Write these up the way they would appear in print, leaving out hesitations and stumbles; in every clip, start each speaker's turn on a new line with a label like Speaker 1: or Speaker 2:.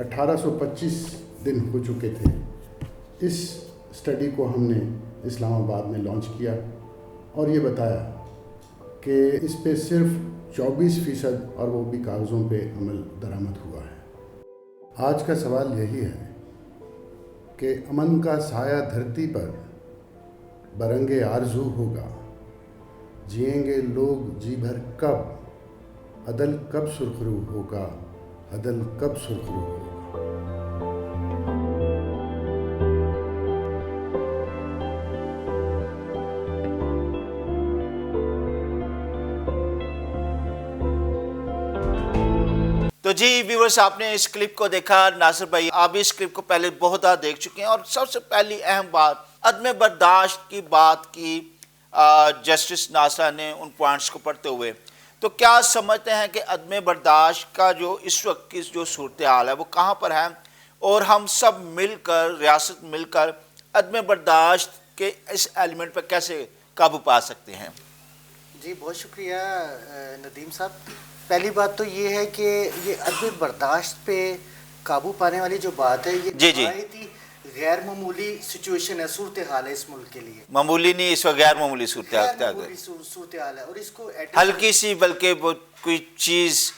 Speaker 1: 1825 دن ہو چکے تھے، اس اسٹڈی کو ہم نے اسلام آباد میں لانچ کیا اور یہ بتایا کہ اس پہ صرف 24% اور وہ بھی کاغذوں پہ عمل درآمد ہوا ہے۔ آج کا سوال یہی ہے کہ امن کا سایہ دھرتی پر برنگ آرزو ہوگا، جئیں گے لوگ جی بھر کب، عدل کب سرخرو ہوگا، عدل کب سرخرو ہوگا۔
Speaker 2: تو جی ویورز، آپ نے اس کلپ کو دیکھا۔ ناصر بھائی، آپ اس کلپ کو پہلے بہت بار دیکھ چکے ہیں، اور سب سے پہلی اہم بات عدم برداشت کی بات کی جسٹس ناصرہ نے ان پوائنٹس کو پڑھتے ہوئے۔ تو کیا سمجھتے ہیں کہ عدم برداشت کا جو اس وقت کی جو صورتحال ہے وہ کہاں پر ہے، اور ہم سب مل کر، ریاست مل کر عدم برداشت کے اس ایلیمنٹ پر کیسے قابو پا سکتے ہیں؟
Speaker 3: جی بہت شکریہ ندیم صاحب۔ پہلی بات تو یہ ہے کہ یہ عدم برداشت پہ قابو پانے والی جو بات ہے، یہ نہایت ہی غیر معمولی سچویشن ہے، صورتحال ہے اس ملک کے لیے۔
Speaker 2: معمولی نہیں، اس وقت غیر معمولی
Speaker 3: صورتحال ہے، اور اس کو
Speaker 2: ہلکی سی بلکہ کوئی چیز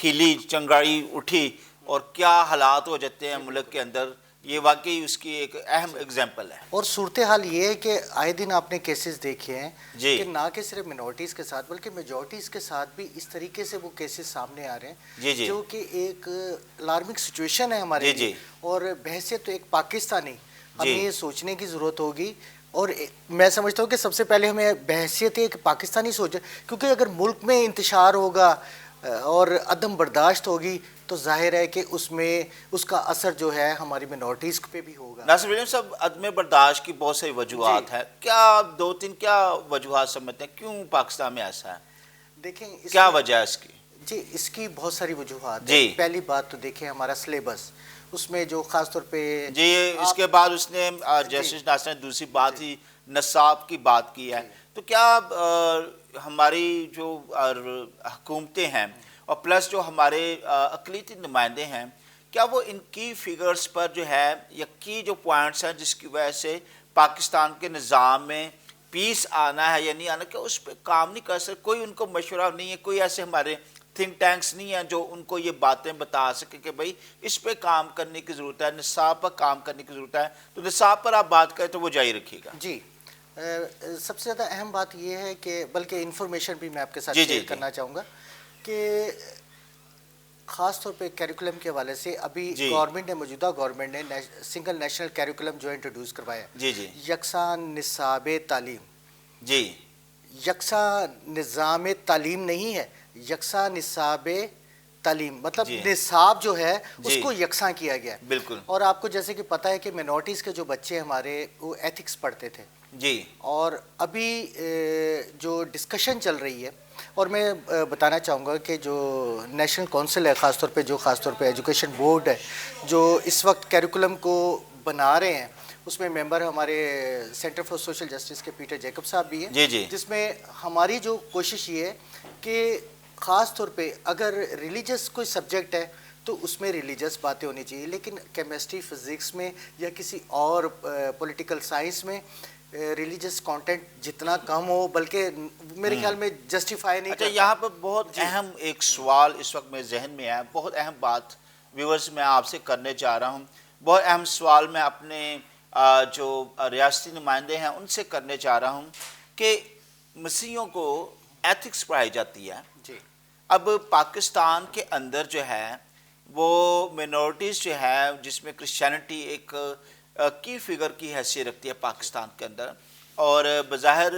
Speaker 2: ہلی، چنگاڑی اٹھی اور کیا حالات ہو جاتے ہیں ملک کے اندر، یہ واقعی اس کی ایک اہم اگزامپل ہے۔
Speaker 3: اور صورتحال یہ ہے کہ آئے دن آپ نے کیسز دیکھے ہیں
Speaker 2: جی،
Speaker 3: کہ نہ کہ صرف منورٹیز کے ساتھ بلکہ میجورٹیز کے ساتھ بھی اس طریقے سے وہ کیسز سامنے آ رہے ہیں،
Speaker 2: جی جی،
Speaker 3: جو کہ ایک الارمنگ سچویشن ہے ہمارے لیے۔ اور بحیثیت تو ایک پاکستانی ہمیں یہ سوچنے کی ضرورت ہوگی، اور میں سمجھتا ہوں کہ سب سے پہلے ہمیں بحیثیت ایک پاکستانی سوچے، کیونکہ اگر ملک میں انتشار ہوگا اور عدم برداشت ہوگی تو ظاہر ہے کہ اس میں اس کا اثر جو ہے ہماری منورٹیز پہ بھی ہوگا۔
Speaker 2: ناصر ولیم صاحب، عدم برداشت کی بہت ساری وجوہات ہیں، کیا دو تین کیا وجوہات سمجھتے ہیں کیوں پاکستان میں ایسا ہے؟
Speaker 3: دیکھیں
Speaker 2: کیا وجہ ہے اس کی؟
Speaker 3: جی اس کی بہت ساری وجوہات
Speaker 2: جی،
Speaker 3: ہیں۔ پہلی بات تو دیکھیں ہمارا سلیبس، اس میں جو خاص طور پہ
Speaker 2: جی، اس کے بعد اس نے جسٹس ناصر نے دوسری بات ہی نصاب کی بات کی ہے۔ تو کیا ہماری جو حکومتیں ہیں اور پلس جو ہمارے اقلیتی نمائندے ہیں، کیا وہ ان کی فگرز پر جو ہے یا کی جو پوائنٹس ہیں جس کی وجہ سے پاکستان کے نظام میں پیس آنا ہے یا نہیں آنا، کہ اس پہ کام نہیں کر سکتے؟ کوئی ان کو مشورہ نہیں ہے، کوئی ایسے ہمارے تھنک ٹینکس نہیں ہیں جو ان کو یہ باتیں بتا سکے کہ بھائی اس پہ کام کرنے کی ضرورت ہے، نصاب پر کام کرنے کی ضرورت ہے؟ تو نصاب پر آپ بات کریں تو وہ جاری رکھیے گا۔
Speaker 3: جی سب سے زیادہ اہم بات یہ ہے کہ بلکہ انفارمیشن بھی میں آپ کے ساتھ شیئر کرنا چاہوں گا کہ خاص طور پہ کیریکولم کے حوالے سے ابھی گورنمنٹ نے، موجودہ گورنمنٹ نے سنگل نیشنل کیریکولم جو انٹروڈیوس کروایا،
Speaker 2: جی جی،
Speaker 3: یکساں نصاب تعلیم۔
Speaker 2: جی،
Speaker 3: یکساں نظام تعلیم نہیں ہے، یکساں نصاب تعلیم، مطلب نصاب جو ہے اس کو یکساں کیا گیا ہے۔
Speaker 2: بالکل۔
Speaker 3: اور آپ کو جیسے کہ پتہ ہے کہ منورٹیز کے جو بچے ہمارے وہ ایتھکس پڑھتے تھے،
Speaker 2: جی،
Speaker 3: اور ابھی جو ڈسکشن چل رہی ہے، اور میں بتانا چاہوں گا کہ جو نیشنل کونسل ہے، خاص طور پہ ایجوکیشن بورڈ ہے جو اس وقت کیریکولم کو بنا رہے ہیں، اس میں ممبر ہمارے سینٹر فار سوشل جسٹس کے پیٹر جیکب صاحب بھی ہیں۔
Speaker 2: جی جی،
Speaker 3: جس میں ہماری جو کوشش یہ ہے کہ خاص طور پہ اگر ریلیجس کوئی سبجیکٹ ہے تو اس میں ریلیجس باتیں ہونی چاہیے، لیکن کیمسٹری، فزکس میں یا کسی اور پولیٹیکل سائنس میں ریلیجس کانٹینٹ جتنا کم ہو، بلکہ میرے خیال میں جسٹیفائی نہیں کرتا۔
Speaker 2: یہاں پر بہت اہم ایک سوال اس وقت میرے ذہن میں ہے، بہت اہم بات ویورز میں آپ سے کرنے چاہ رہا ہوں، بہت اہم سوال میں اپنے جو ریاستی نمائندے ہیں ان سے کرنے چاہ رہا ہوں کہ مسیحیوں کو ایتھکس پڑھائی جاتی ہے۔
Speaker 3: جی،
Speaker 2: اب پاکستان کے اندر جو ہے وہ مینورٹیز جو ہے جس میں کرسچینٹی ایک کی فگر کی حیثیت رکھتی ہے پاکستان کے اندر، اور بظاہر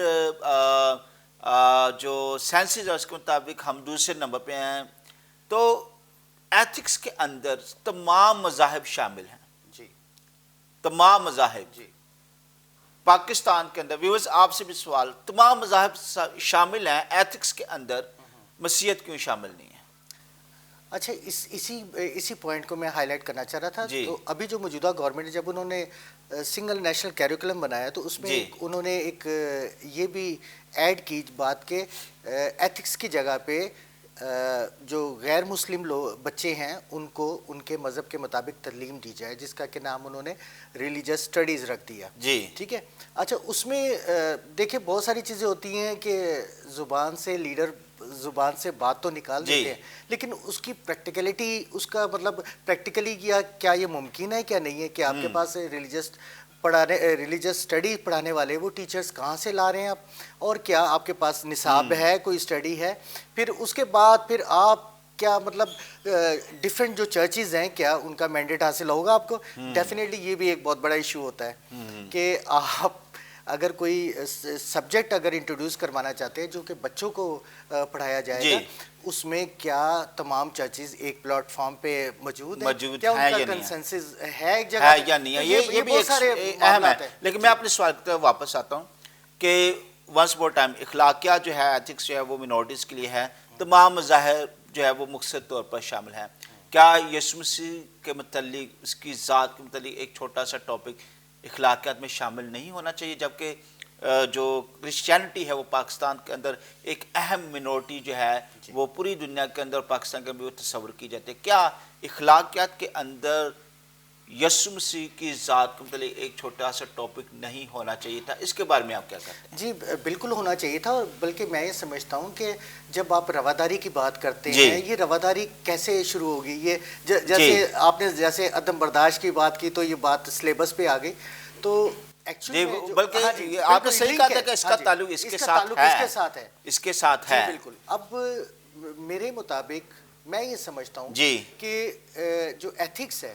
Speaker 2: جو سینسز ہے اس کے مطابق ہم دوسرے نمبر پہ ہیں، تو ایتھکس کے اندر تمام مذاہب شامل ہیں۔
Speaker 3: جی،
Speaker 2: تمام مذاہب
Speaker 3: جی،
Speaker 2: پاکستان کے اندر ویورز آپ سے بھی سوال، تمام مذاہب شامل ہیں ایتھکس کے اندر، مسیحیت کیوں شامل نہیں ہے؟
Speaker 3: اچھا، اسی پوائنٹ کو میں ہائی لائٹ کرنا چاہ رہا تھا۔ تو ابھی جو موجودہ گورنمنٹ جب انہوں نے سنگل نیشنل کیریکولم بنایا تو اس میں انہوں نے ایک یہ بھی ایڈ کی بات کہ ایتھکس کی جگہ پہ جو غیر مسلم بچے ہیں ان کو ان کے مذہب کے مطابق تعلیم دی جائے، جس کا کہ نام انہوں نے ریلیجس اسٹڈیز رکھ دیا.
Speaker 2: جی
Speaker 3: ٹھیک ہے. اچھا اس میں دیکھیں بہت ساری چیزیں ہوتی ہیں کہ زبان سے لیڈر زبان سے بات تو نکال دیتے ہیں، لیکن اس کی پریکٹیکلٹی، اس کا مطلب پریکٹیکلی کیا یہ ممکن ہے کیا نہیں ہے کہ آپ کے پاس ریلیجس اسٹڈی پڑھانے والے وہ ٹیچرز کہاں سے لا رہے ہیں آپ، اور کیا آپ کے پاس نصاب ہے، کوئی اسٹڈی ہے. پھر اس کے بعد پھر آپ کیا مطلب ڈفرینٹ جو چرچز ہیں کیا ان کا مینڈیٹ حاصل ہوگا آپ کو. ڈیفینیٹلی یہ بھی ایک بہت بڑا ایشو ہوتا ہے کہ آپ اگر کوئی سبجیکٹ اگر انٹروڈیوس کروانا چاہتے ہیں جو کہ بچوں کو پڑھایا جائے گا، اس میں کیا تمام چرچز ایک پلیٹ فارم پہ موجود ہیں، کیا ان کا کنسنسس ہے ایک جگہ
Speaker 2: یا نہیں ہے. یہ بھی ایک اہم ہے. لیکن میں اپنے سوال پر واپس آتا ہوں کہ ونس مور ٹائم اخلاقیات جو ہے، ایتھکس جو ہے وہ منورٹیز کے لیے ہے، تمام مظاہر جو ہے وہ مقصد طور پر شامل ہیں. کیا یسوع مسیح کے متعلق، اس کی ذات کے متعلق ایک چھوٹا سا ٹاپک اخلاقیات میں شامل نہیں ہونا چاہیے، جبکہ جو کرسچینٹی ہے وہ پاکستان کے اندر ایک اہم منورٹی جو ہے وہ پوری دنیا کے اندر، پاکستان کے اندر بھی تصور کی جاتی ہے. کیا اخلاقیات کے اندر یسوع مسیح کی ذات کے متعلق ایک چھوٹا سا ٹاپک نہیں ہونا چاہیے تھا؟ اس کے بارے میں آپ کیا کہتے ہیں؟
Speaker 3: جی بالکل ہونا چاہیے تھا. بلکہ میں یہ سمجھتا ہوں کہ جب آپ رواداری کی بات کرتے ہیں، یہ رواداری کیسے شروع ہوگی؟ یہ جیسے آپ نے جیسے عدم برداشت کی بات کی تو یہ بات سلیبس پہ آ گئی. تو
Speaker 2: بلکہ آپ نے صحیح کہا تھا کہ اس کا تعلق اس کے ساتھ ہے. اس کے ساتھ ہے
Speaker 3: بالکل. اب میرے مطابق میں یہ سمجھتا ہوں کہ جو ایتھکس ہے،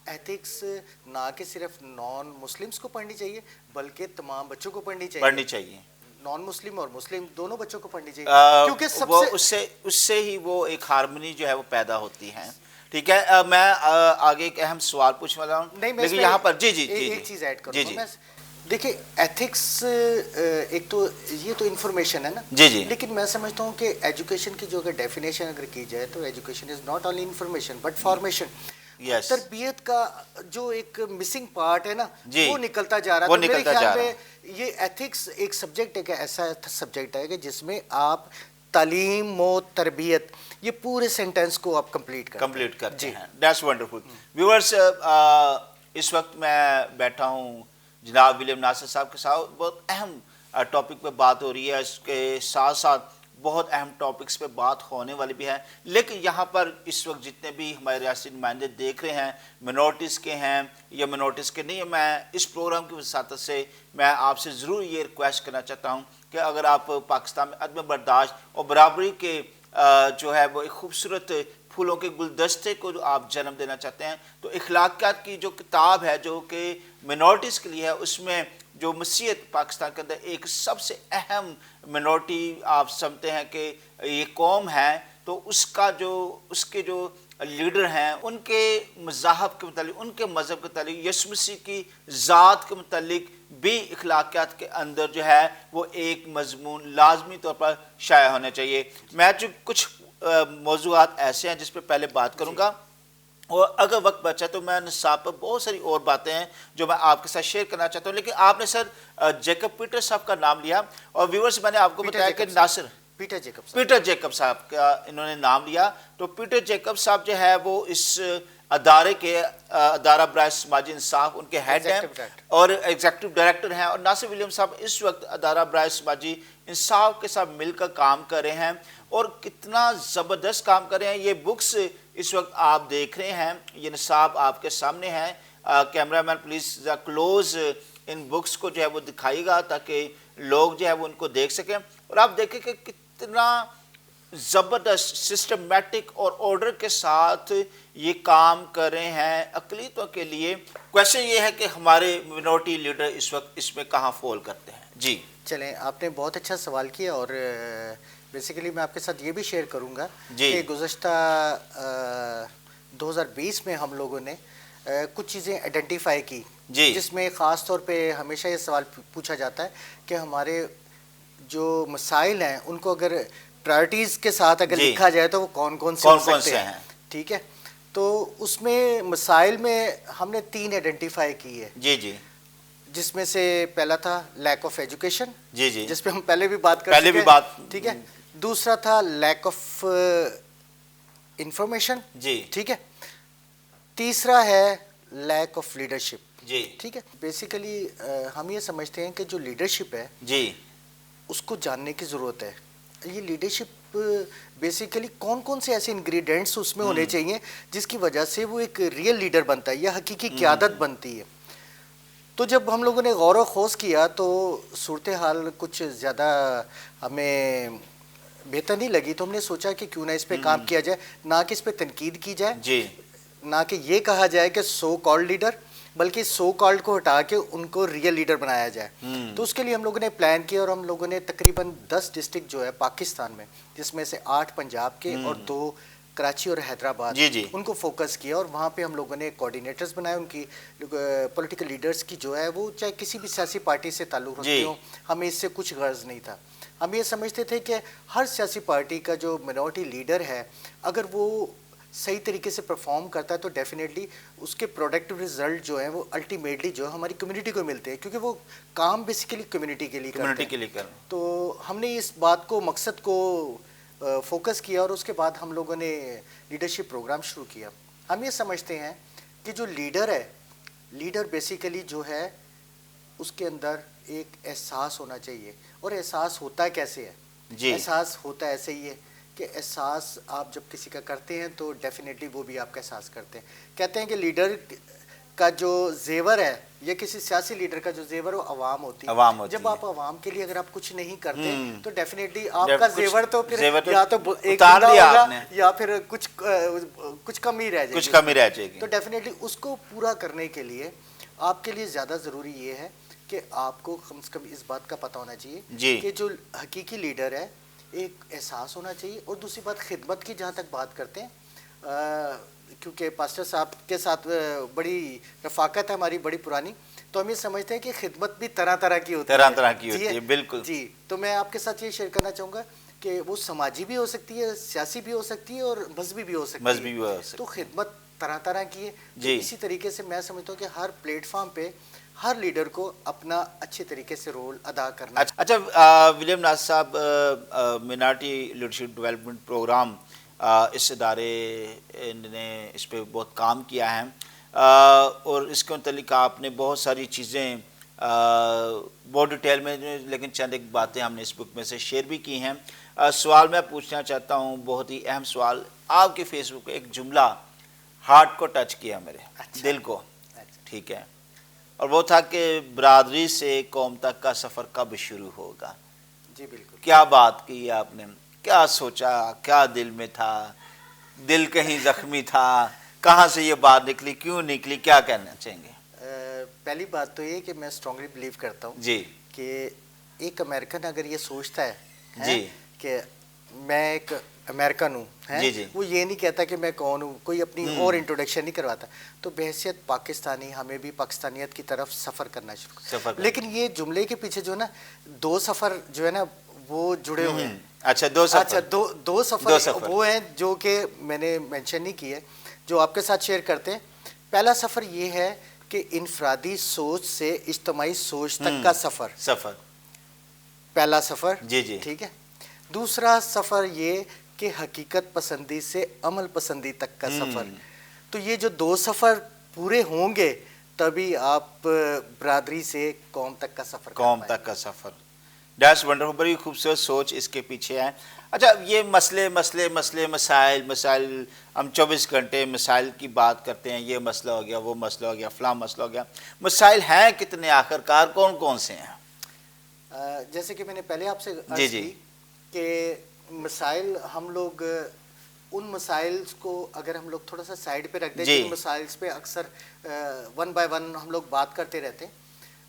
Speaker 3: ایتھکس نہ کہ صرف نان مسلمس کو پڑھنی چاہیے بلکہ تمام بچوں کو پڑھنی چاہیے. نان مسلم اور مسلم دونوں بچوں کو پڑھنی چاہیے، کیونکہ سب سے
Speaker 2: اس سے ہی وہ ایک ہارمنی جو ہے وہ پیدا ہوتی ہے. ٹھیک ہے. میں آگے ایک اہم سوال پوچھنے والا ہوں، لیکن یہاں پر ایک
Speaker 3: چیز ایڈ کروں گا. دیکھیں ایتھکس ایک تو یہ تو انفارمیشن ہے نا، لیکن میں سمجھتا ہوں کہ ایجوکیشن کی جو اگر ڈیفینیشن اگر کی جائے تو education is not only information but formation. تربیت کا جو ایک مسنگ پارٹ ہے نا وہ نکلتا جا رہا ہے. میرے خیال میں یہ ایتھکس ایک سبجیکٹ ہے کہ ایسا سبجیکٹ ہے کہ جس میں آپ تعلیم و تربیت یہ پورے سینٹینس کو آپ کمپلیٹ
Speaker 2: کرتے ہیں. That's wonderful. ویورز، اس وقت میں بیٹھا ہوں جناب ولیم ناصر صاحب کے ساتھ. بہت اہم ٹاپک پہ بات ہو رہی ہے، اس کے ساتھ ساتھ بہت اہم ٹاپکس پہ بات ہونے والی بھی ہے. لیکن یہاں پر اس وقت جتنے بھی ہمارے ریاستی نمائندے دیکھ رہے ہیں، منورٹیز کے ہیں یا منورٹیز کے نہیں ہیں، میں اس پروگرام کی وساطت سے میں آپ سے ضرور یہ ریکویسٹ کرنا چاہتا ہوں کہ اگر آپ پاکستان میں عدم برداشت اور برابری کے جو ہے وہ ایک خوبصورت پھولوں کے گلدستے کو جو آپ جنم دینا چاہتے ہیں، تو اخلاقیات کی جو کتاب ہے جو کہ منورٹیز کے لیے ہے، اس میں جو مسیحیت پاکستان کے اندر ایک سب سے اہم منورٹی آپ سمجھتے ہیں کہ یہ قوم ہے، تو اس کے جو لیڈر ہیں ان کے مذاہب کے متعلق، ان کے مذہب کے متعلق، یسوع مسیح کی ذات کے متعلق بھی اخلاقیات کے اندر جو ہے وہ ایک مضمون لازمی طور پر شائع ہونا چاہیے. میں جو کچھ موضوعات ایسے ہیں جس پہ پہلے بات کروں گا، اور اگر وقت بچا تو میں نصاب پر بہت ساری اور باتیں ہیں جو میں آپ کے ساتھ شیئر کرنا چاہتا ہوں. لیکن آپ نے سر جیکب پیٹر صاحب کا نام لیا، اور ویورز میں نے آپ کو بتایا کہ ناصر پیٹر جیکب صاحب کا انہوں نے نام لیا. تو پیٹر جیکب صاحب جو ہے وہ اس ادارے کے ادارہ برائے سماجی انصاف ان کے ہیڈ ہیں اور ایگزیکٹو ڈائریکٹر ہیں، اور ناصر ولیم صاحب اس وقت ادارہ برائے سماجی انصاف کے ساتھ مل کر کام کر رہے ہیں، اور کتنا زبردست کام کر رہے ہیں. یہ بکس اس وقت آپ دیکھ رہے ہیں، یہ نصاب آپ کے سامنے ہے. کیمرہ مین پلیز کلوز ان بکس کو جو ہے وہ دکھائیے گا تاکہ لوگ جو ہے وہ ان کو دیکھ سکیں، اور آپ دیکھیں کہ کتنا زبردست سسٹمیٹک اور آرڈر کے ساتھ یہ کام کر رہے ہیں اقلیتوں کے لیے. کویشچن یہ ہے کہ ہمارے منورٹی لیڈر اس وقت اس میں کہاں فال کرتے ہیں؟ جی
Speaker 3: چلیں، آپ نے بہت اچھا سوال کیا، اور بیسیکلی میں آپ کے ساتھ یہ بھی شیئر کروں گا کہ گزشتہ 2020 میں ہم لوگوں نے کچھ چیزیں آئیڈینٹیفائی کی، جس میں خاص طور پہ ہمیشہ یہ سوال پوچھا جاتا ہے کہ ہمارے جو مسائل ہیں ان کو اگر پرائرٹیز کے ساتھ اگر لکھا جائے تو وہ کون کون سے ہو سکتے ہیں. ٹھیک ہے. تو اس میں مسائل میں ہم نے 3 آئیڈینٹیفائی کی ہے، جس میں سے پہلا تھا لیک آف ایجوکیشن، جس پہ ہم پہلے بھی بات کر چکے ہیں. ٹھیک ہے. دوسرا تھا لیک آف انفارمیشن
Speaker 2: جی
Speaker 3: ٹھیک ہے. تیسرا ہے لیک آف لیڈرشپ
Speaker 2: جی
Speaker 3: ٹھیک ہے. بیسیکلی ہم یہ سمجھتے ہیں کہ جو لیڈرشپ ہے
Speaker 2: جی
Speaker 3: اس کو جاننے کی ضرورت ہے. یہ لیڈرشپ بیسیکلی کون کون سے ایسے انگریڈینٹس اس میں ہونے چاہیے جس کی وجہ سے وہ ایک ریئل لیڈر بنتا ہے یا حقیقی قیادت بنتی ہے. تو جب ہم لوگوں نے غور و خوض کیا تو صورتحال کچھ زیادہ ہمیں بہتر نہیں لگی, تو ہم نے سوچا کہ کیوں نہ اس پہ کام کیا جائے, نہ کہ اس پہ تنقید کی جائے,
Speaker 2: جی
Speaker 3: نہ کہ یہ کہا جائے کہ سو کالڈ لیڈر, بلکہ سو کالڈ کو ہٹا کے ان کو ریئل لیڈر بنایا جائے. تو اس کے لیے ہم لوگوں نے پلان کیا اور ہم لوگوں نے تقریباً 10 ڈسٹرکٹ جو ہے پاکستان میں, جس میں سے 8 پنجاب کے اور 2 کراچی اور حیدرآباد,
Speaker 2: جی جی
Speaker 3: ان کو فوکس کیا, اور وہاں پہ ہم لوگوں نے کوآرڈینیٹرز بنائے. ان کی پولیٹیکل لیڈرز کی جو ہے وہ چاہے کسی بھی سیاسی پارٹی سے تعلق رکھتے ہوں, ہمیں اس سے کچھ غرض نہیں تھا. ہم یہ سمجھتے تھے کہ ہر سیاسی پارٹی کا جو منورٹی لیڈر ہے اگر وہ صحیح طریقے سے پرفارم کرتا ہے تو ڈیفینیٹلی اس کے پروڈکٹیو رزلٹ جو ہیں وہ الٹیمیٹلی جو ہے ہماری کمیونٹی کو ملتے ہیں, کیونکہ وہ کام بیسیکلی کمیونٹی کے لیے کرتے ہیں. تو ہم نے اس بات کو, مقصد کو فوکس کیا اور اس کے بعد ہم لوگوں نے لیڈرشپ پروگرام شروع کیا. ہم یہ سمجھتے ہیں کہ جو لیڈر ہے, لیڈر بیسیکلی جو ہے اس کے اندر ایک احساس ہونا چاہیے. اور احساس ہوتا کیسے ہے؟
Speaker 2: جی
Speaker 3: احساس ہوتا ایسے ہی ہے کہ احساس آپ جب کسی کا کرتے ہیں تو ڈیفینیٹلی وہ بھی آپ کا احساس کرتے ہیں. کہتے ہیں کہ لیڈر کا جو زیور ہے یا کسی سیاسی لیڈر کا جو زیور وہ عوام ہوتی ہے. جب آپ عوام کے لیے اگر آپ کچھ نہیں کرتے تو ڈیفینیٹلی آپ کا زیور تو پھر یا تو ایک بندہ ہوگا یا پھر کچھ کمی رہ جائے گی. تو ڈیفینیٹلی اس کو پورا کرنے کے لیے آپ کے لیے زیادہ ضروری یہ ہے کہ آپ کو کم سے کم اس بات کا پتہ ہونا چاہیے کہ جو حقیقی لیڈر ہے ایک احساس ہونا چاہیے. اور دوسری بات خدمت کی جہاں تک بات کرتے ہیں, کیونکہ پاسٹر صاحب کے ساتھ بڑی رفاقت ہے ہماری بڑی پرانی, تو ہم یہ سمجھتے ہیں کہ خدمت بھی طرح طرح کی ہوتی ہے.
Speaker 2: بالکل
Speaker 3: جی. تو میں آپ کے ساتھ یہ شیئر کرنا چاہوں گا کہ وہ سماجی بھی ہو سکتی ہے, سیاسی بھی ہو سکتی ہے اور مذہبی بھی ہو سکتی ہے. تو خدمت طرح طرح کی ہے. اسی طریقے سے میں سمجھتا ہوں کہ ہر پلیٹ فارم پہ ہر لیڈر کو اپنا اچھے طریقے سے رول ادا کرنا.
Speaker 2: اچھا ولیم ناصر صاحب, مائنارٹی لیڈرشپ ڈیولپمنٹ پروگرام اس ادارے نے اس پہ بہت کام کیا ہے, اور اس کے متعلق آپ نے بہت ساری چیزیں بہت ڈیٹیل میں, لیکن چند ایک باتیں ہم نے اس بک میں سے شیئر بھی کی ہیں. سوال میں پوچھنا چاہتا ہوں, بہت ہی اہم سوال. آپ کے فیس بک پہ ایک جملہ ہارٹ کو ٹچ کیا, میرے دل کو, ٹھیک ہے, اور وہ تھا کہ برادری سے قوم تک کا سفر کب شروع ہوگا.
Speaker 3: جی بالکل.
Speaker 2: کیا بات کی آپ نے, کیا سوچا, کیا دل میں تھا, دل کہیں زخمی تھا, کہاں سے یہ بات نکلی, کیوں نکلی, کیا کہنا چاہیں گے؟
Speaker 3: پہلی بات تو یہ کہ میں اسٹرانگلی بلیو کرتا ہوں
Speaker 2: جی
Speaker 3: کہ ایک امریکن اگر یہ سوچتا ہے
Speaker 2: جی
Speaker 3: کہ میں ایک امریکن ہوں, وہ یہ نہیں کہتا کہ میں کون ہوں, کوئی اپنی اور انٹروڈکشن نہیں کرواتا, تو بحیثیت پاکستانی ہمیں بھی پاکستانیت کی طرف سفر کرنا شروع. لیکن یہ جملے کے پیچھے جو ہے نا 2 سفر جو ہے نا وہ جڑے ہوئے ہیں.
Speaker 2: اچھا 2 سفر,
Speaker 3: دو سفر وہ ہیں جو کہ میں نے مینشن نہیں کیے, جو آپ کے ساتھ شیئر کرتے ہیں. پہلا سفر یہ ہے کہ انفرادی سوچ سے اجتماعی سوچ تک کا سفر, پہلا سفر.
Speaker 2: جی جی
Speaker 3: ٹھیک ہے. دوسرا سفر یہ کہ حقیقت پسندی سے عمل پسندی تک کا سفر. تو یہ جو 2 سفر پورے ہوں گے تبھی آپ برادری سے قوم تک کا سفر.
Speaker 2: ڈیٹس ونڈرفل, بڑی خوبصورت سوچ اس کے پیچھے ہے. اچھا یہ مسائل ہم 24 گھنٹے مسائل کی بات کرتے ہیں, یہ مسئلہ ہو گیا, وہ مسئلہ ہو گیا, فلاں مسئلہ ہو گیا. مسائل ہیں کتنے آخر کار, کون کون سے ہیں؟
Speaker 3: جیسے کہ میں نے پہلے آپ سے عرض کی کہ مسائل, ہم لوگ ان مسائل کو اگر ہم لوگ تھوڑا سا سائڈ پہ رکھ دیں, جن مسائل پہ اکثر 1 بائی 1 ہم لوگ بات کرتے رہتے ہیں.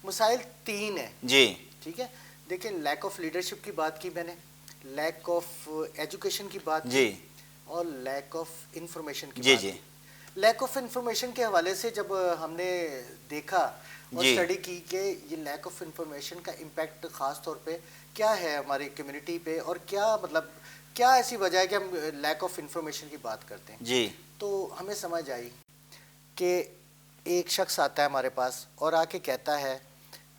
Speaker 3: مسائل 3 ہیں.
Speaker 2: جی
Speaker 3: ٹھیک ہے. دیکھیں, لیک آف لیڈرشپ کی بات کی میں نے, لیک آف ایجوکیشن کی بات کی, اور لیک آف انفارمیشن کی بات کی. لیک آف انفارمیشن کے حوالے سے جب ہم نے دیکھا اور اسٹڈی کی کہ یہ لیک آف انفارمیشن کا امپیکٹ خاص طور پہ کیا ہے ہماری کمیونٹی پہ, اور کیا ایسی وجہ ہے کہ ہم لیک آف انفارمیشن کی بات کرتے ہیں. تو ہمیں سمجھ آئی کہ ایک شخص آتا ہے ہمارے پاس اور آ کے کہتا ہے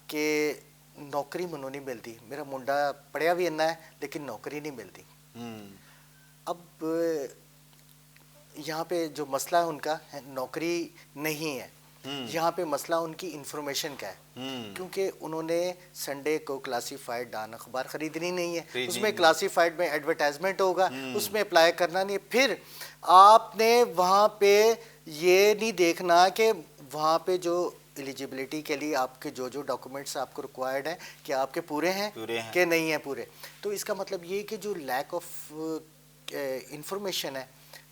Speaker 3: کہ نوکری منو نہیں ملتی, میرا منڈا پڑھیا بھی اننا ہے لیکن نوکری نہیں ملتی. اب یہاں پہ جو مسئلہ ہے ان کا نوکری نہیں ہے, یہاں پہ مسئلہ ان کی انفارمیشن کا ہے, کیونکہ انہوں نے سنڈے کو کلاسیفائڈ ڈان اخبار خریدنی نہیں ہے, اس میں کلاسیفائڈ میں ایڈورٹائزمنٹ ہوگا, اس میں اپلائی کرنا نہیں ہے. پھر آپ نے وہاں پہ یہ نہیں دیکھنا کہ وہاں پہ جو ایلیجیبلٹی کے لیے آپ کے جو ڈاکومنٹس آپ کو ریکوائرڈ ہیں کہ آپ کے پورے ہیں کہ نہیں ہیں پورے. تو اس کا مطلب یہ کہ جو لیک آف انفارمیشن ہے,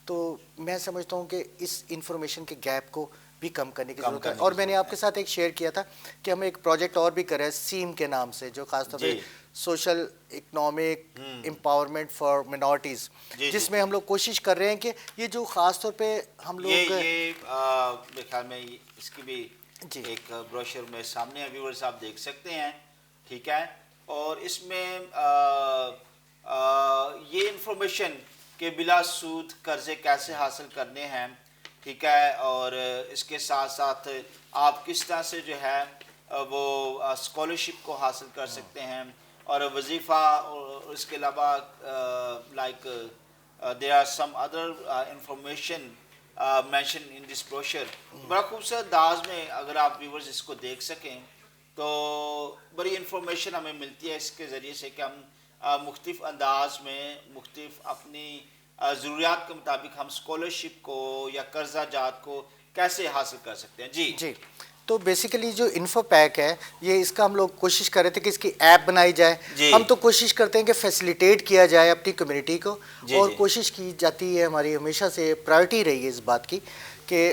Speaker 3: تو میں سمجھتا ہوں کہ اس انفارمیشن کے گیپ کو بھی کم کرنے کی ضرورت ہے. اور میں نے آپ کے ساتھ ایک شیئر کیا تھا کہ ہم ایک پروجیکٹ اور بھی کر رہے ہیں سیم کے نام سے, جو خاص طور پہ social economic empowerment for minorities, جس میں ہم لوگ کوشش کر رہے ہیں کہ یہ جو خاص طور پہ ہم لوگ
Speaker 2: میرے خیال میں اس کی بھی ایک بروشر میں سامنے ہے, ویورز آپ دیکھ سکتے ہیں, ٹھیک ہے. اور اس میں یہ انفارمیشن کہ بلا سود قرضے کیسے حاصل کرنے ہیں, ٹھیک ہے, اور اس کے ساتھ ساتھ آپ کس طرح سے جو ہے وہ اسکالرشپ کو حاصل کر سکتے ہیں, اور وظیفہ, اور اس کے علاوہ like there are some other information mention in this brochure. بڑا خوبصورت انداز میں اگر آپ ویورز اس کو دیکھ سکیں تو بڑی انفارمیشن ہمیں ملتی ہے اس کے ذریعے سے کہ ہم مختلف انداز میں مختلف اپنی ضروریات کے مطابق ہم اسکالرشپ کو یا قرضہ جات کو کیسے حاصل کر سکتے ہیں. جی
Speaker 3: تو بیسیکلی جو انفو پیک ہے, یہ اس کا ہم لوگ کوشش کر رہے تھے کہ اس کی ایپ بنائی جائے. ہم تو کوشش کرتے ہیں کہ فیسیلیٹیٹ کیا جائے اپنی کمیونٹی کو, اور کوشش کی جاتی ہے, ہماری ہمیشہ سے پرائورٹی رہی ہے اس بات کی کہ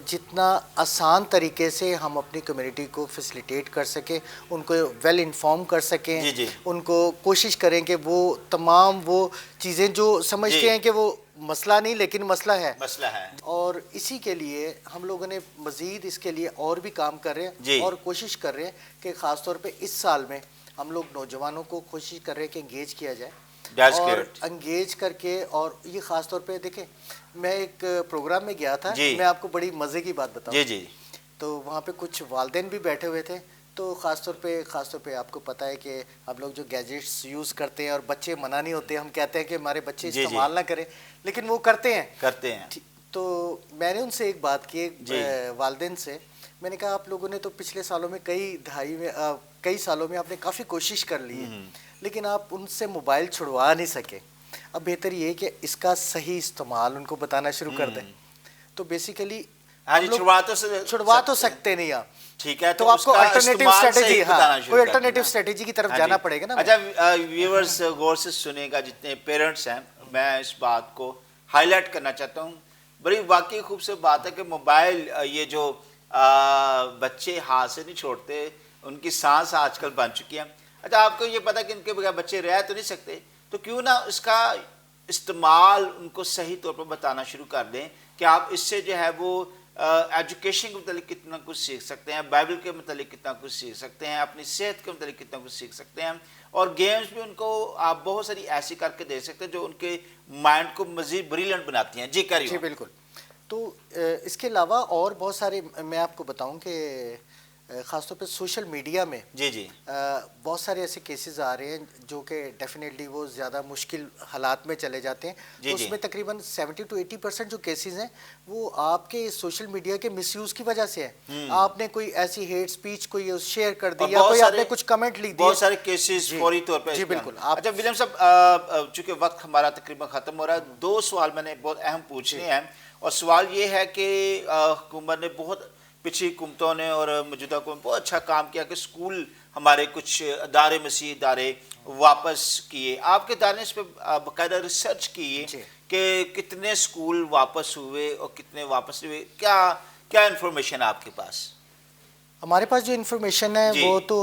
Speaker 3: جتنا آسان طریقے سے ہم اپنی کمیونٹی کو فیسیلیٹیٹ کر سکیں, ان کو ویل انفارم کر سکیں, ان کو کوشش کریں کہ وہ تمام وہ چیزیں جو سمجھتے ہیں کہ وہ مسئلہ نہیں لیکن مسئلہ ہے. اور اسی کے لیے ہم لوگوں نے مزید اس کے لیے اور بھی کام کر رہے ہیں, اور کوشش کر رہے ہیں کہ خاص طور پہ اس سال میں ہم لوگ نوجوانوں کو کوشش کر رہے ہیں کہ انگیج کیا جائے, اور انگیج کر کے. اور یہ خاص طور پہ دیکھیں, میں ایک پروگرام میں گیا تھا, میں آپ کو بڑی مزے کی بات بتاؤں. تو وہاں پہ کچھ والدین بھی بیٹھے ہوئے تھے, تو خاص طور پہ آپ کو پتہ ہے کہ ہم لوگ جو گیجٹس یوز کرتے ہیں, اور بچے منع نہیں ہوتے, ہم کہتے ہیں کہ ہمارے بچے استعمال نہ کریں, لیکن وہ کرتے ہیں. تو میں نے ان سے ایک بات کی, والدین سے, میں نے کہا آپ لوگوں نے تو پچھلے سالوں میں کئی سالوں میں آپ نے کافی کوشش کر لی ہے, لیکن آپ ان سے موبائل چھڑوا نہیں سکے. اب بہتر یہ ہے کہ اس کا صحیح استعمال ان کو بتانا شروع کر دیں. تو بیسیکلی چھڑوا تو سکتے نہیں آپ, ٹھیک ہے, تو آپ کو الٹرنیٹیو اسٹریٹجی, کوئی الٹرنیٹیو اسٹریٹجی کی طرف جانا پڑے گا نا.
Speaker 2: اچھا ویورز غور سے سنیں گا, جتنے پیرنٹس ہیں, میں اس بات کو ہائی لائٹ کرنا چاہتا ہوں. بڑی واقعی خوبصورت بات ہے کہ موبائل یہ جو بچے ہاتھ سے نہیں چھوڑتے, ان کی سانس آج کل بن چکی ہے. اچھا آپ کو یہ پتا کہ ان کے بغیر بچے رہ تو نہیں سکتے, تو کیوں نہ اس کا استعمال ان کو صحیح طور پر بتانا شروع کر دیں کہ آپ اس سے جو ہے وہ ایجوکیشن کے متعلق کتنا کچھ سیکھ سکتے ہیں, بائبل کے متعلق کتنا کچھ سیکھ سکتے ہیں, اپنی صحت کے متعلق کتنا کچھ سیکھ سکتے ہیں, اور گیمز بھی ان کو آپ بہت ساری ایسی کر کے دے سکتے ہیں جو ان کے مائنڈ کو مزید بریلنٹ بناتی ہیں. جی
Speaker 3: بالکل. تو اس کے علاوہ اور بہت سارے میں آپ کو بتاؤں کہ خاص طور پہ سوشل میڈیا میں بہت سارے ایسے کیسز آ رہے ہیں جو کہ ڈیفینیٹلی وہ زیادہ مشکل حالات میں چلے جاتے ہیں. اس میں تقریباً 70 to 80% جو کیسز ہیں وہ آپ کے سوشل میڈیا کے مس یوز کی وجہ سے ہے. آپ نے کوئی ایسی ہیٹ سپیچ کوئی شیئر کر دی, یا کوئی آپ نے کچھ کمنٹ لکھ دیا,
Speaker 2: بہت سارے کیسز فوری طور پہ.
Speaker 3: جی بالکل.
Speaker 2: اچھا ولیم صاحب, چونکہ وقت ہمارا تقریباً ختم ہو رہا ہے, 2 سوال میں نے بہت اہم پوچھنے ہیں, اور سوال یہ ہے کہ حکومت نے بہت پچھلی حکومتوں نے اور موجودہ حکومت بہت اچھا کام کیا کہ اسکول ہمارے کچھ ادارے مسیح ادارے واپس کیے. آپ کے ادارے نے اس پہ باقاعدہ ریسرچ کی کہ کتنے اسکول واپس ہوئے اور کتنے واپس ہوئے, کیا انفارمیشن آپ کے پاس؟
Speaker 3: ہمارے پاس جو انفارمیشن ہے وہ تو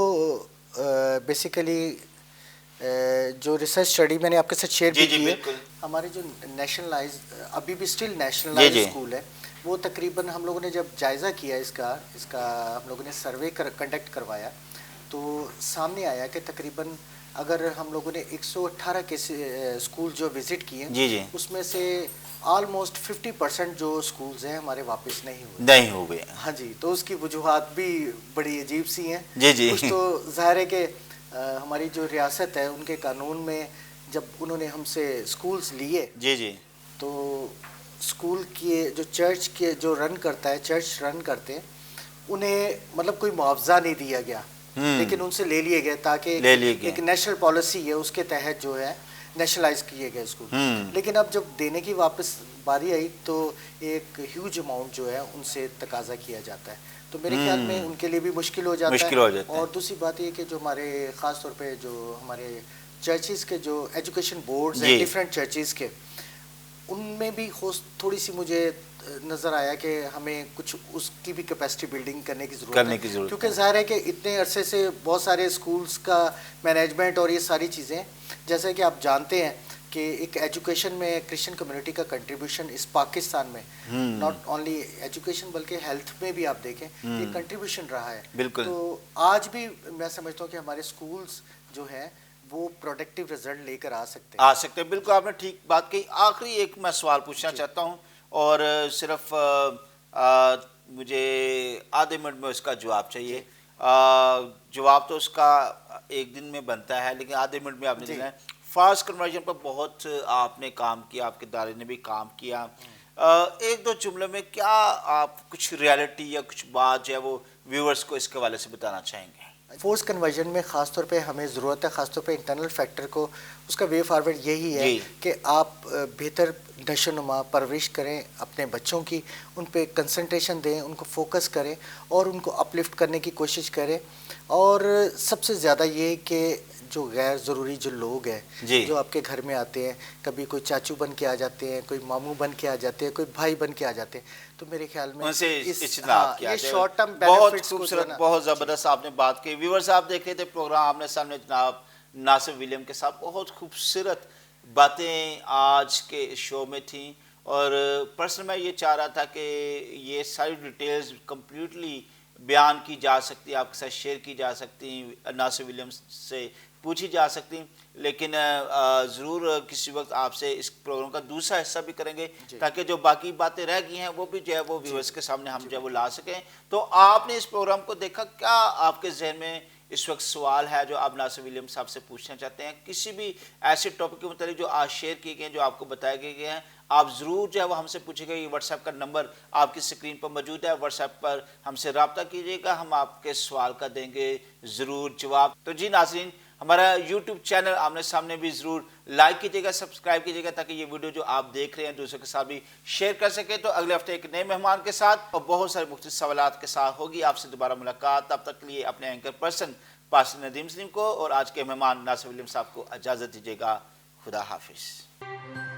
Speaker 3: بیسیکلی جو ریسرچ اسٹڈی میں نے آپ کے ساتھ شیئر بھی کی ہے, ہمارے جو نیشنلائز ابھی بھی اسٹل نیشنلائز اسکول ہے, وہ تقریباً ہم لوگوں نے جب جائزہ کیا اس کا ہم لوگوں نے سروے کنڈکٹ کروایا, تو سامنے آیا کہ تقریباً اگر ہم لوگوں نے 118 کے اسکول جو وزٹ کیے, اس میں سے آلموسٹ 50% جو اسکولز ہیں ہمارے واپس نہیں ہوئے. ہاں جی, تو اس کی وجوہات بھی بڑی عجیب سی ہیں. کچھ تو ظاہر ہے کہ ہماری جو ریاست ہے ان کے قانون میں جب انہوں نے ہم سے اسکولس لیے
Speaker 2: جی جی
Speaker 3: تو اسکول کے جو چرچ کے جو رن کرتا ہے، چرچ رن کرتے ہیں، انہیں مطلب کوئی معاوضہ نہیں دیا گیا، لیکن ان سے لے لیے گئے تاکہ ایک نیشنل پالیسی ہے اس کے تحت جو ہے نیشنلائز کیے گئے اسکول. لیکن اب جب دینے کی واپس باری آئی تو ایک ہیوج اماؤنٹ جو ہے ان سے تقاضا کیا جاتا ہے، تو میرے خیال میں ان کے لیے بھی مشکل ہو جاتا ہے. اور دوسری بات یہ کہ جو ہمارے خاص طور پہ جو ہمارے چرچز کے جو ایجوکیشن بورڈز ہیں ڈفرینٹ چرچز کے، ان میں بھی تھوڑی سی مجھے نظر آیا کہ ہمیں کچھ اس کی بھی کیپیسٹی بلڈنگ کرنے کی ضرورت ہے، کیونکہ ظاہر ہے کہ اتنے عرصے سے بہت سارے اسکولس کا مینجمنٹ اور یہ ساری چیزیں، جیسے کہ آپ جانتے ہیں کہ ایک ایجوکیشن میں کرسچن کمیونٹی کا کنٹریبیوشن اس پاکستان میں ناٹ اونلی ایجوکیشن بلکہ ہیلتھ میں بھی آپ دیکھیں یہ کنٹریبیوشن رہا ہے. تو آج بھی میں سمجھتا ہوں کہ ہمارے اسکولس جو ہیں وہ پروڈکٹیو رزلٹ لے کر آ سکتے ہیں.
Speaker 2: بالکل آپ نے ٹھیک بات کہی. آخری ایک میں سوال پوچھنا چاہتا ہوں اور صرف مجھے آدھے منٹ میں اس کا جواب چاہیے. جواب تو اس کا ایک دن میں بنتا ہے لیکن آدھے منٹ میں آپ نے دینا ہے. فاسٹ کنورژن پر بہت آپ نے کام کیا، آپ کے ادارے نے بھی کام کیا. ایک دو جملے میں کیا آپ کچھ ریالٹی یا کچھ بات جو ہے وہ ویورز کو اس کے حوالے سے بتانا چاہیں گے؟
Speaker 3: فورس کنورژن میں خاص طور پہ ہمیں ضرورت ہے، خاص طور پہ انٹرنل فیکٹر کو، اس کا وے فارورڈ یہی ہے کہ آپ بہتر نشو و نما پرورش کریں اپنے بچوں کی، ان پہ کنسنٹریشن دیں، ان کو فوکس کریں اور ان کو اپلفٹ کرنے کی کوشش کریں. اور سب سے زیادہ یہ کہ جو غیر ضروری جو لوگ ہیں جو آپ کے گھر میں آتے ہیں، کبھی کوئی چاچو بن کے آ جاتے ہیں، کوئی ماموں بن کے آ جاتے ہیں، کوئی بھائی بن کے آ جاتے ہیں، تو میرے خیال میں یہ شارٹ ٹرم
Speaker 2: بہت خوبصورت، بہت زبردست آپ نے بات کی. ویورز آپ دیکھ رہے تھے پروگرام آمنے سامنے جناب ناصر ولیم کے ساتھ. بہت خوبصورت باتیں آج کے شو میں تھیں اور پرسنل میں یہ چاہ رہا تھا کہ یہ ساری ڈیٹیلز کمپلیٹلی بیان کی جا سکتی، آپ کے ساتھ شیئر کی جا سکتی، ناصر ولیم سے پوچھی جا سکتی، لیکن ضرور کسی وقت آپ سے اس پروگرام کا دوسرا حصہ بھی کریں گے تاکہ جو باقی باتیں رہ گئی ہیں وہ بھی جو ہے وہ ویورز کے سامنے ہم جو ہے وہ لا سکیں. تو آپ نے اس پروگرام کو دیکھا، کیا آپ کے ذہن میں اس وقت سوال ہے جو آپ ناصر ولیم صاحب سے پوچھنا چاہتے ہیں؟ کسی بھی ایسے ٹاپک کے متعلق جو آج شیئر کیے گئے ہیں، جو آپ کو بتائے گئے ہیں، آپ ضرور جو ہے وہ ہم سے پوچھیں گے. یہ واٹس ایپ کا نمبر آپ کی اسکرین پر موجود ہے، واٹس ایپ پر ہم سے رابطہ کیجیے گا، ہم آپ کے سوال کا دیں گے ضرور جواب. تو جی ناظرین، ہمارا یوٹیوب چینل آمنے سامنے بھی ضرور لائک کیجیے گا، سبسکرائب کیجیے گا تاکہ یہ ویڈیو جو آپ دیکھ رہے ہیں دوسروں کے ساتھ بھی شیئر کر سکیں. تو اگلے ہفتے ایک نئے مہمان کے ساتھ اور بہت سارے مختلف سوالات کے ساتھ ہوگی آپ سے دوبارہ ملاقات. تب تک کے لیے اپنے اینکر پرسن پاسٹر ندیم سلیم کو اور آج کے مہمان ناصر ولیم صاحب کو اجازت دیجیے گا. خدا حافظ.